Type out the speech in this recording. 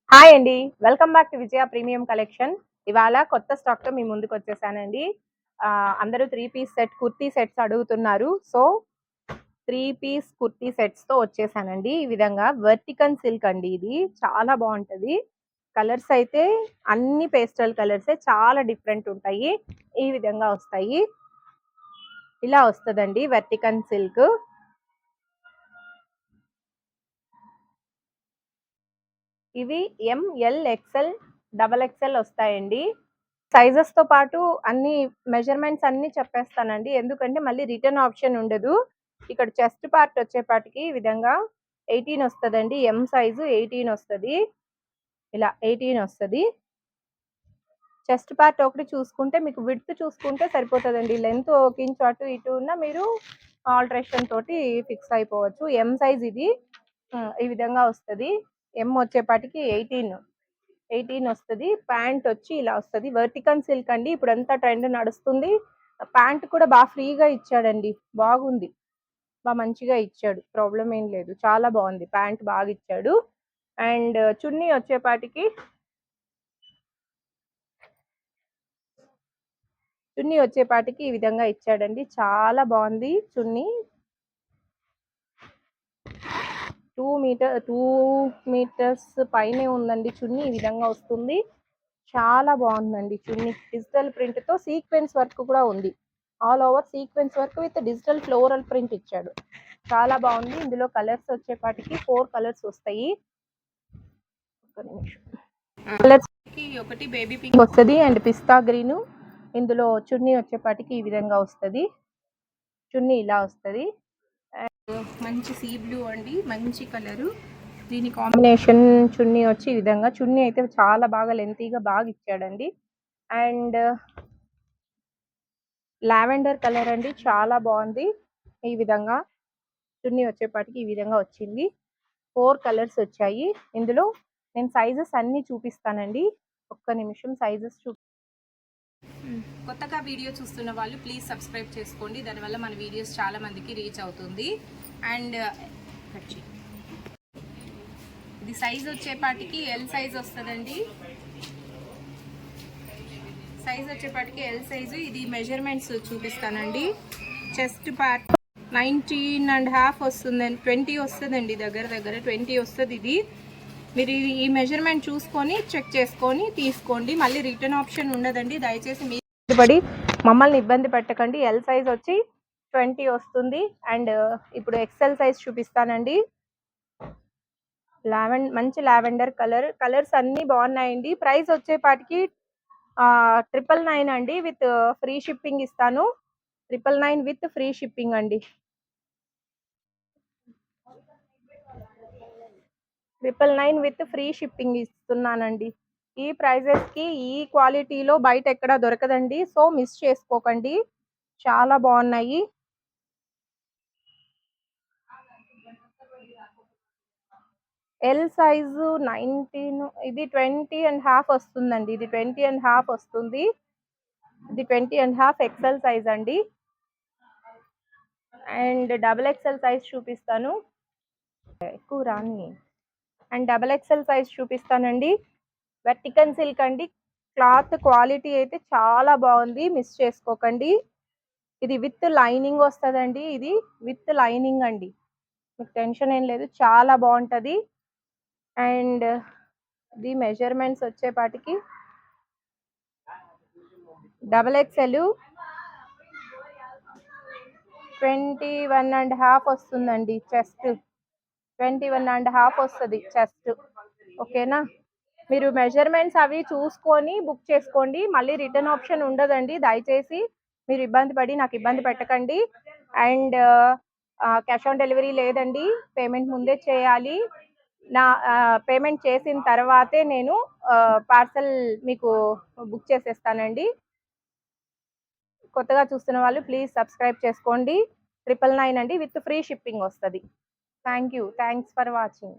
Hi అండి. Welcome back to Vijaya premium collection. ఇవాళ కొత్త స్టాక్‌తో మీ ముందుకొచ్చేసానండి. అందరూ 3 పీస్ సెట్ కుర్తీ సెట్స్ అడుగుతున్నారు. సో, 3 పీస్ కుర్తీ సెట్స్‌తో వచ్చేసానండి. ఈ విధంగా వర్టికన్ సిల్క్ అండి ఇది. చాలా బావుంటది. కలర్స్ అయితే అన్ని పేస్టల్ కలర్సే చాలా డిఫరెంట్ ఉంటాయి. ఈ విధంగా వస్తాయి. ఇలా వస్తదండి వర్టికన్ సిల్క్. ఇవి ఎం, ఎల్, ఎక్స్ఎల్, డబుల్ ఎక్స్ఎల్ వస్తాయండి. సైజెస్‌తో పాటు అన్ని మెజర్‌మెంట్స్ అన్నీ చెప్పేస్తానండి. ఎందుకంటే మళ్ళీ రిటర్న్ ఆప్షన్ ఉండదు. ఇక్కడ చెస్ట్ పార్ట్ వచ్చేపాటికి ఈ విధంగా 18 వస్తదండి. ఎం సైజు 18 వస్తది. ఇలా 18 వస్తది. చెస్ట్ పార్ట్ ఒకటి చూసుకుంటే మీకు విడ్త్ చూసుకుంటే సరిపోతదండి. లెంత్ ఒక ఇంచు అటు ఇటు ఉన్నా మీరు ఆల్టరేషన్ తోటి ఫిక్స్ అయిపోవచ్చు. ఎం సైజ్ ఇది. ఈ విధంగా వస్తది. ఎం వచ్చేపాటికి 18 వస్తది. ప్యాంట్ వచ్చి ఇలా వస్తది. వర్టికన్ సిల్క్ అండి. ఇప్పుడంతా ట్రెండ్ నడుస్తుంది. ప్యాంట్ కూడా ఫ్రీగా ఇచ్చాడండి. బాగుంది. మంచిగా ఇచ్చాడు. ప్రాబ్లమ్ ఏం లేదు. చాలా బావుంది. ప్యాంట్ బాగిచ్చాడు. అండ్ చున్నీ వచ్చేపాటికి ఈ విధంగా ఇచ్చాడండి. చాలా బావుంది చున్నీ. 2 మీటర్స్ పైనే ఉందండి చున్నీ. ఈ విధంగా వస్తుంది. చాలా బాగుందండి చున్నీ. డిజిటల్ ప్రింట్‌తో సీక్వెన్స్ వర్క్ కూడా ఉంది. All over sequence work with digital floral print ఇచ్చాడు. చాలా బాగుంది. ఇందులో కలర్స్ వచ్చేపాటికి 4 కలర్స్ వస్తాయి. ఒక్క నిమిషం. కలర్స్ ఒకటి బేబీ పింక్ వస్తది అండ్ పిస్తా గ్రీన్. ఇందులో చున్నీ వచ్చేపాటికి ఈ విధంగా వస్తది. చున్నీ ఇలా వస్తది. మంచి సీ బ్లూ అండి. మంచి కలరు. దీని కాంబినేషన్ చున్నీ వచ్చి ఈ విధంగా. చున్నీ అయితే చాలా బాగా లెంతీగా బాగా ఇచ్చాడండి. అండ్ లావెండర్ కలర్ అండి. చాలా బాగుంది. ఈ విధంగా చున్నీ వచ్చేపాటికి ఈ విధంగా వచ్చింది. 4 కలర్స్ వచ్చాయి. ఇందులో నేను సైజెస్ అన్నీ చూపిస్తానండి. ఒక్క నిమిషం సైజెస్ కొత్తగా వీడియో చూస్తున్న వాళ్ళు ప్లీజ్ సబ్స్క్రైబ్ చేసుకోండి. దానివల్ల మన వీడియోస్ చాలా మందికి రీచ్ అవుతుంది. అండ్ ఇది సైజ్ వచ్చేపాటికి ఎల్ సైజ్ వస్తుందండి. సైజ్ వచ్చేపాటికి ఎల్ సైజు. ఇది మెజర్మెంట్స్ చూపిస్తానండి. చెస్ట్ పార్ట్ 19.5 వస్తుందండి. 20 వస్తుందండి. దగ్గర 20 వస్తుంది. ఇది మీరు ఈ మెజర్మెంట్ చూసుకొని చెక్ చేసుకొని తీసుకోండి. మళ్ళీ రిటర్న్ ఆప్షన్ ఉండదండి. దయచేసి మీరు మమ్మల్ని ఇబ్బంది పెట్టకండి. ఎల్ సైజ్ వచ్చి 20 వస్తుంది. అండ్ ఇప్పుడు ఎక్స్ఎల్ సైజ్ చూపిస్తానండి. మంచి లావెండర్ కలర్స్ అన్నీ బాగున్నాయండి. ప్రైస్ వచ్చేపాటికి 999 అండి. విత్ ఫ్రీ షిప్పింగ్ ఇస్తాను. 999 విత్ ఫ్రీ షిప్పింగ్ అండి. 999 విత్ ఫ్రీ షిప్పింగ్ ఇస్తున్నానండి. ఈ ప్రైజెస్కి ఈ క్వాలిటీలో బయట ఎక్కడ దొరకదండి. సో మిస్ చేసుకోకండి. చాలా బాగున్నాయి. L size 19. ఇది 20.5 వస్తుందండి. ఇది 20.5 వస్తుంది. ఇది 20.5 ఎక్సెల్ సైజ్ అండి. అండ్ డబుల్ ఎక్సెల్ సైజ్ చూపిస్తాను. ఎక్కువ రాని. అండ్ డబుల్ ఎక్సెల్ సైజ్ చూపిస్తానండి. వర్టికన్ సిల్క్ అండి. క్లాత్ క్వాలిటీ అయితే చాలా బాగుంది. మిస్ చేసుకోకండి. ఇది విత్ లైనింగ్ వస్తుందండి. ఇది విత్ లైనింగ్ అండి. మీకు టెన్షన్ ఏం లేదు. చాలా బాగుంటుంది. అండ్ ఇది మెజర్మెంట్స్ వచ్చేపాటికి డబుల్ ఎక్సెల్ 21.5 వస్తుందండి. చెస్ట్ 21.5 వస్తుంది చెస్ట్. ఓకేనా. మీరు మెజర్మెంట్స్ అవి చూసుకొని బుక్ చేసుకోండి. మళ్ళీ రిటర్న్ ఆప్షన్ ఉండదండి. దయచేసి మీరు నాకు ఇబ్బంది పెట్టకండి. అండ్ క్యాష్ ఆన్ డెలివరీ లేదండి. పేమెంట్ ముందే చేయాలి. నా పేమెంట్ చేసిన తర్వాతే నేను పార్సల్ మీకు బుక్ చేసేస్తానండి. కొత్తగా చూస్తున్న వాళ్ళు ప్లీజ్ సబ్స్క్రైబ్ చేసుకోండి. 999 అండి. విత్ ఫ్రీ షిప్పింగ్ వస్తుంది. Thanks for watching.